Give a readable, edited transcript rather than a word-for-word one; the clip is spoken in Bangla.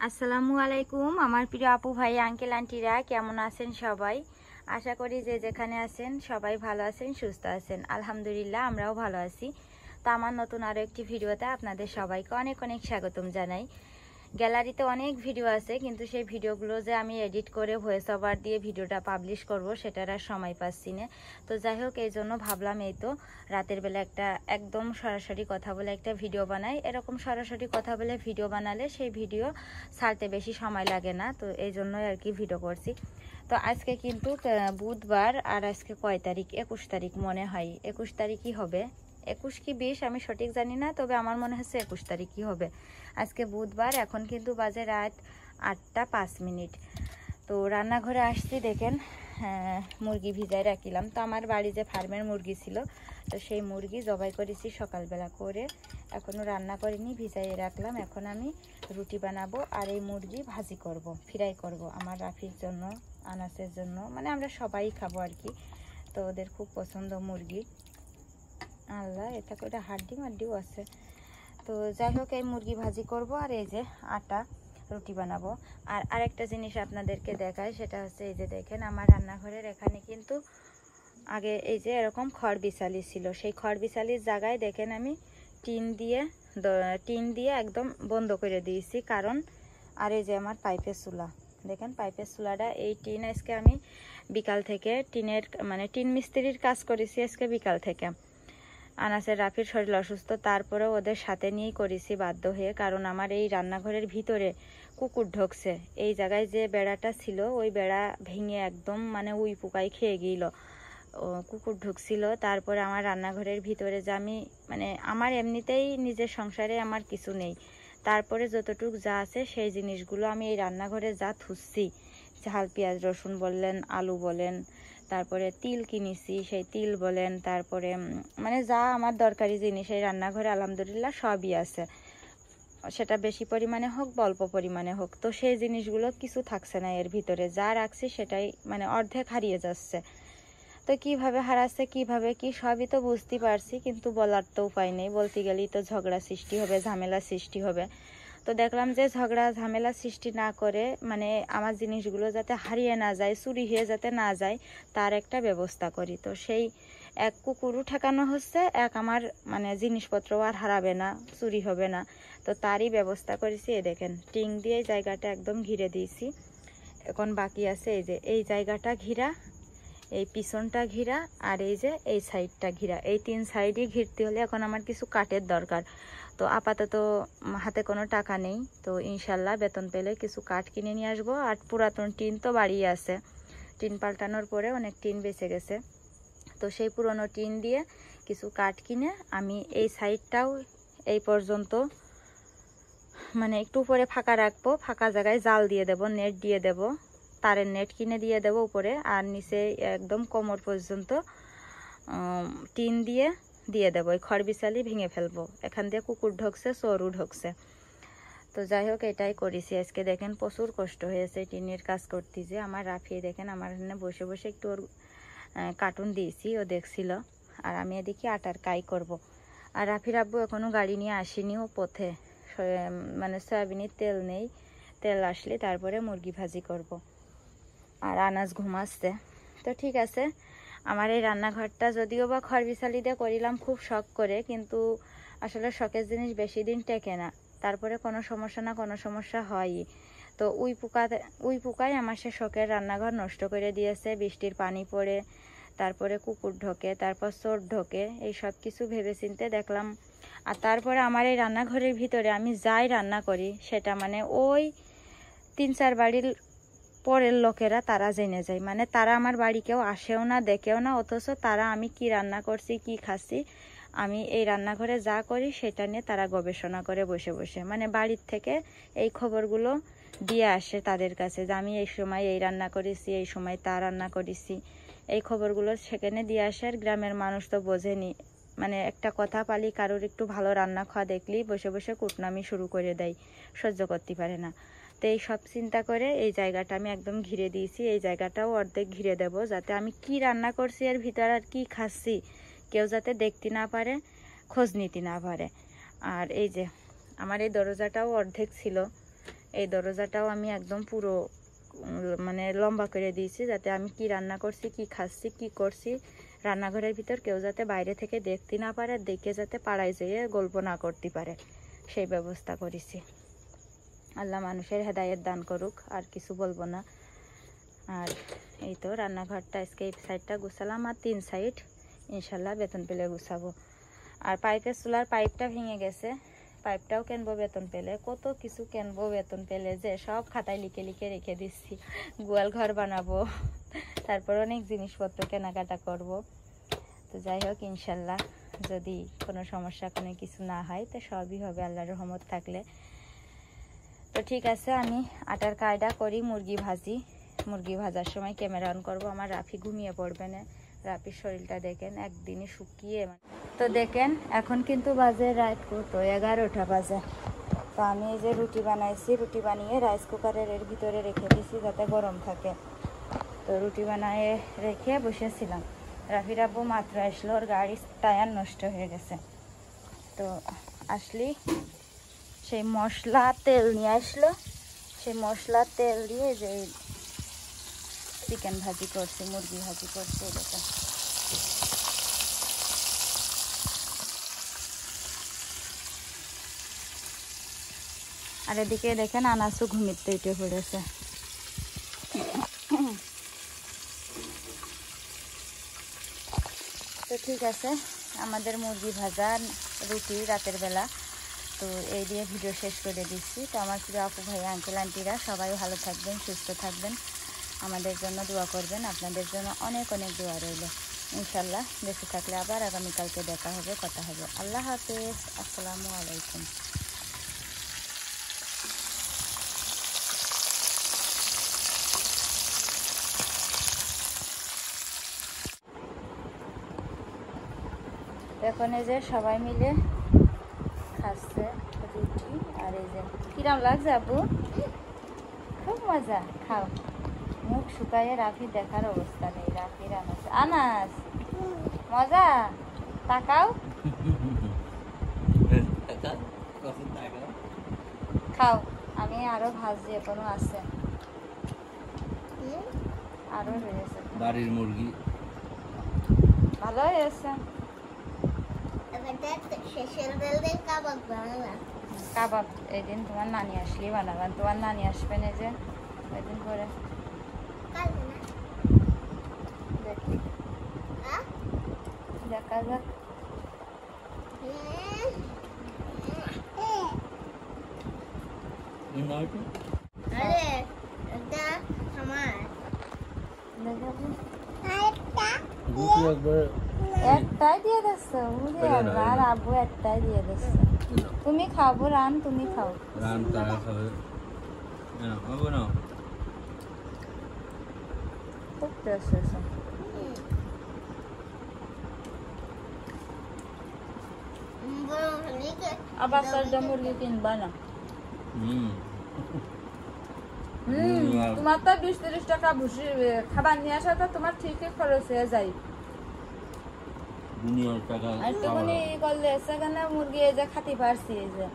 আসসালামু আলাইকুম আমার প্রিয় আপু ভাই আঙ্কেল আন্টিরা কেমন আছেন সবাই। আশা করি যে যেখানে আছেন সবাই ভালো আছেন, সুস্থ আছেন। আলহামদুলিল্লাহ আমরাও ভালো আছি। তো আমার নতুন আরও একটি ভিডিওতে আপনাদের সবাইকে অনেক অনেক স্বাগতম জানাই। গ্যালারিতে অনেক ভিডিও আছে, কিন্তু সেই ভিডিওগুলো যে আমি এডিট করে ভয়েস ওভার দিয়ে ভিডিওটা পাবলিশ করব সেটার আর সময় পাচ্ছি না। তো যাই হোক, এই জন্য ভাবলাম এই তো রাতের বেলা একটা একদম সরাসরি কথা বলে একটা ভিডিও বানাই। এরকম সরাসরি কথা বলে ভিডিও বানালে সেই ভিডিও ছাড়তে বেশি সময় লাগে না, তো এই জন্যই আর কি ভিডিও করছি। তো আজকে কিন্তু বুধবার, আর আজকে কয় তারিখ? 21 তারিখ মনে হয়। 21 তারিখই হবে, 21 কি 20 আমি সঠিক জানি না, তবে আমার মনে হচ্ছে 21 তারিখই হবে। আজকে বুধবার, এখন কিন্তু বাজে রাত 8টা 5 মিনিট। তো রান্নাঘরে আসছি, দেখেন মুরগি ভিজাই রাখিলাম। তো আমার বাড়ি যে ফার্মের মুরগি ছিল, তো সেই মুরগি জবাই করেছি সকালবেলা করে, এখনও রান্না করিনি, ভিজাইয়ে রাখলাম। এখন আমি রুটি বানাবো আর এই মুরগি ভাজি করব, ফ্রাই করব আমার রাফির জন্য, আনাসের জন্য, মানে আমরা সবাই খাবো আর কি। তো ওদের খুব পছন্দ মুরগি। আল্লাহ, এটা করে হাড্ডি মাড্ডিও আছে। তো যাই হোক, এই মুরগি ভাজি করব আর এই যে আটা রুটি বানাবো। আর আরেকটা জিনিস আপনাদেরকে দেখায়, সেটা হচ্ছে এই যে দেখেন আমার রান্নাঘরের এখানে কিন্তু আগে এই যে এরকম খড় বিছালি ছিল, সেই খড় বিছালির জায়গায় দেখেন আমি টিন দিয়ে একদম বন্ধ করে দিয়েছি, কারণ আর এই যে আমার পাইপের চুলা, দেখেন পাইপের চুলাটা, এই টিন আজকে আমি বিকাল থেকে টিন মিস্ত্রির কাজ করেছি আজকে বিকাল থেকে। আনাসের রাফির শরীর অসুস্থ, তারপরেও ওদের সাথে নিয়েই করেছি বাধ্য হয়ে, কারণ আমার এই রান্নাঘরের ভিতরে কুকুর ঢুকছে। এই জায়গায় যে বেড়াটা ছিল ওই বেড়া ভেঙে একদম মানে উই পোকায় খেয়ে গেল, কুকুর ঢুকছিল। তারপরে আমার রান্নাঘরের ভিতরে যে আমি আমার এমনিতেই নিজের সংসারে আমার কিছু নেই, তারপরে যতটুকু যা আছে সেই জিনিসগুলো আমি এই রান্নাঘরে যা থুসছি, ঝাল পেঁয়াজ রসুন বললেন, আলু বলেন, তারপরে তিল কিনেছি, সেই তিল বলেন, তারপরে যা আমার দরকারি জিনিস এই রান্নাঘরে আলহামদুলিল্লাহ সবই আছে, সেটা বেশি পরিমাণে হোক বা অল্প পরিমাণে হোক। তো সেই জিনিসগুলো কিছু থাকছে না এর ভিতরে, যা রাখছি সেটাই অর্ধেক হারিয়ে যাচ্ছে। তো কিভাবে হারাচ্ছে, কিভাবে কি, সবই তো বুঝতে পারছি, কিন্তু বলার তো উপায় নেই। বলতে গেলেই তো ঝগড়া সৃষ্টি হবে, ঝামেলা সৃষ্টি হবে। তো দেখলাম যে ঝগড়া ঝামেলা সৃষ্টি না করে আমার জিনিসগুলো যাতে হারিয়ে না যায়, চুরি হয়ে যাতে না যায়, তার একটা ব্যবস্থা করি। তো সেই এক কুকুরও ঠেকানো হচ্ছে, এক আমার জিনিসপত্র আর হারাবে না, চুরি হবে না, তো তারই ব্যবস্থা করেছি। এ দেখেন টিং দিয়ে জায়গাটা একদম ঘিরে দিয়েছি। এখন বাকি আছে এই যে এই জায়গাটা ঘিরা, এই পিছনটা ঘিরা, আর এই যে এই সাইডটা ঘিরা, এই 3 সাইডই ঘিরতে হলে এখন আমার কিছু কাঠের দরকার। তো আপাতত হাতে কোনো টাকা নেই, তো ইনশাল্লাহ বেতন পেলে কিছু কাঠ কিনে নিয়ে আসবো। আর পুরাতন টিন তো বাড়িয়ে আছে, টিন পাল্টানোর পরে অনেক টিন বেঁচে গেছে, তো সেই পুরনো টিন দিয়ে কিছু কাঠ কিনে আমি এই সাইডটাও এই পর্যন্ত একটু উপরে ফাঁকা রাখবো, ফাঁকা জায়গায় জাল দিয়ে দেব, নেট দিয়ে দেব, তারের নেট কিনে দিয়ে দেব উপরে, আর নিচে একদম কোমর পর্যন্ত টিন দিয়ে দেবো। এই খড় বিছালি ভেঙে ফেলবো, এখান দিয়ে কুকুর ঢুকছে, চোরও ঢুকছে। তো যাই হোক, এটাই করেছি আজকে। দেখেন প্রচুর কষ্ট হয়েছে টিনের কাজ করতে, যে আমার রাফি দেখেন আমার এখানে বসে বসে একটু ওর কার্টুন দিয়েছি, ও দেখছিল, আর আমি এদিকে আটার কাই করব। আর রাফির আব্বু এখনও গাড়ি নিয়ে আসেনি, ও পথে, সয়াবিনের তেল নেই, তেল আসলে তারপরে মুরগি ভাজি করব। আর আনাজ ঘুমাচ্ছে। তো ঠিক আছে, আমার এই রান্নাঘরটা যদিও বা খড় বিছালি দিয়ে করিলাম খুব শখ করে, কিন্তু আসলে শখের জিনিস বেশি দিন টেকে না, তারপরে কোনো সমস্যা না কোনো সমস্যা হয়ই। তো উই পোকায় আমার সে শখের রান্নাঘর নষ্ট করে দিয়েছে। বৃষ্টির পানি পড়ে, তারপরে কুকুর ঢোকে, তারপর চোর ঢোকে, এই সব কিছু ভেবে চিনতে দেখলাম। আর তারপরে আমার এই রান্নাঘরের ভিতরে আমি যাই রান্না করি সেটা ওই 3-4 বাড়ির পরের লোকেরা তারা জেনে যায়, তারা আমার বাড়ি কেউ আসেও না, দেখেও না, অথচ তারা আমি কি রান্না করছি, কি খাচ্ছি, আমি এই রান্নাঘরে যা করি সেটা নিয়ে তারা গবেষণা করে বসে বসে, বাড়ির থেকে এই খবরগুলো দিয়ে আসে তাদের কাছে, যে আমি এই সময় এই রান্না করেছি, এই সময় তা রান্না করেছি, এই খবরগুলো সেখানে দিয়ে আসে। আর গ্রামের মানুষ তো বোঝেনি, একটা কথা পালি কারোর একটু ভালো রান্না খাওয়া দেখলেই বসে বসে কুটনামি শুরু করে দেয়, সহ্য করতে পারে না। তো এই সব চিন্তা করে এই জায়গাটা আমি একদম ঘিরে দিয়েছি, এই জায়গাটাও অর্ধেক ঘিরে দেব, যাতে আমি কি রান্না করছি এর ভিতর আর কি খাচ্ছি কেউ যাতে দেখতে না পারে, খোঁজ নিতে না পারে। আর এই যে আমার এই দরজাটাও অর্ধেক ছিল, এই দরজাটাও আমি একদম পুরো মানে লম্বা করে দিয়েছি, যাতে আমি কি রান্না করছি, কি খাচ্ছি, কি করছি রান্নাঘরের ভিতর কেউ যাতে বাইরে থেকে দেখতে না পারে, দেখে যাতে পাড়ায় যেয়ে গল্প না করতে পারে, সেই ব্যবস্থা করেছি। আল্লাহ মানুষের হেদায়েত দান করুক, আর কিছু বলবো না। আর এই তো রান্নাঘরটা আজকে এই সাইডটা গুছালাম, আর 3 সাইড ইনশাল্লাহ বেতন পেলে গুছাবো। আর পাইপের চুলার পাইপটা ভেঙে গেছে, পাইপটাও কিনবো বেতন পেলে, কত কিছু কিনবো বেতন পেলে, যে সব খাতায় লিখে লিখে রেখে দিচ্ছি। গোয়াল ঘর বানাবো, তারপর অনেক জিনিসপত্র কেনাকাটা করব। তো যাই হোক, ইনশাল্লাহ যদি কোনো সমস্যা কোনো কিছু না হয় তো সবই হবে আল্লাহর রহমত থাকলে। তো ঠিক আছে, আমি আটার কায়দা করি, মুরগি ভাজি। মুরগি ভাজার সময় ক্যামেরা অন করবো। আমার রাফি ঘুমিয়ে পড়বে না, রাফির শরীরটা দেখেন একদিনই শুকিয়ে। তো দেখেন এখন কিন্তু বাজে রাত কত, 11টা বাজে। তো আমি এই যে রুটি বানাইছি, রুটি বানিয়ে রাইস কুকারের এর ভিতরে রেখে দিয়েছি যাতে গরম থাকে। তো রুটি বানিয়ে রেখে বসেছিলাম। রাফির আব্বু মাত্র আসলো, ওর গাড়ির টায়ার নষ্ট হয়ে গেছে। তো আসলি সেই মশলা তেল নিয়ে আসলো, সেই মশলা তেল দিয়ে যে চিকেন ভাজি করছি, মুরগি ভাজি করছি। দেখেন আর এদিকে দেখেন আনাসু ঘুমিতে উঠে পড়েছে। তো ঠিক আছে, আমাদের মুরগি ভাজা রুটি রাতের বেলা, তো এই দিয়ে ভিডিও শেষ করে দিচ্ছি। তো আমার প্রিয় আপু ভাই আঙ্কেল আন্টিরা সবাই ভালো থাকবেন, সুস্থ থাকবেন, আমাদের জন্য দোয়া করবেন। আপনাদের জন্য অনেক অনেক দোয়া রইল। ইনশাল্লাহ বেঁচে থাকলে আবার আগামীকালকে দেখা হবে, কথা হবে। আল্লাহ হাফেজ, আসসালামু আলাইকুম। এখন এই যে সবাই মিলে খাচ্ছে রুটি, আর এই যে কিরম লাগছে আপু? খুব মজা, খাও। মুখ শুকাইয়ে রাফি দেখার অবস্থা নেই। রাফির আনাস, আনাস মজা, তাকাও, খাও। আমি আরো ভাজি, এখনো আছে, আরো রয়েছে। বাড়ির মুরগি ভালো হয়েছে। কাবাব এইদিন তোমার নানি আসলে বানাবেন, তোমার নানি আসবেন এই যে কয়েকদিন পরে। দেখি দেখা যাক। একটাই দিয়ে দিচ্ছ, আর আব্বু একটাই দিয়ে দিচ্ছ। তুমি খাবো রান, তুমি খাও। রান তারা খাবে না। খুব টেস্ট হয়েছে। আবার সারটা মুরগি কিনবা না? তোমার তো 20-30 টাকা ভুসি খাবার নিয়ে আসা, তো তোমার ঠিকই খরচ হয়ে যায়। দুনিয়ার টাকা একটুখানি করলে সেখানে মুরগি এই যে খাতে পারছি, এই যে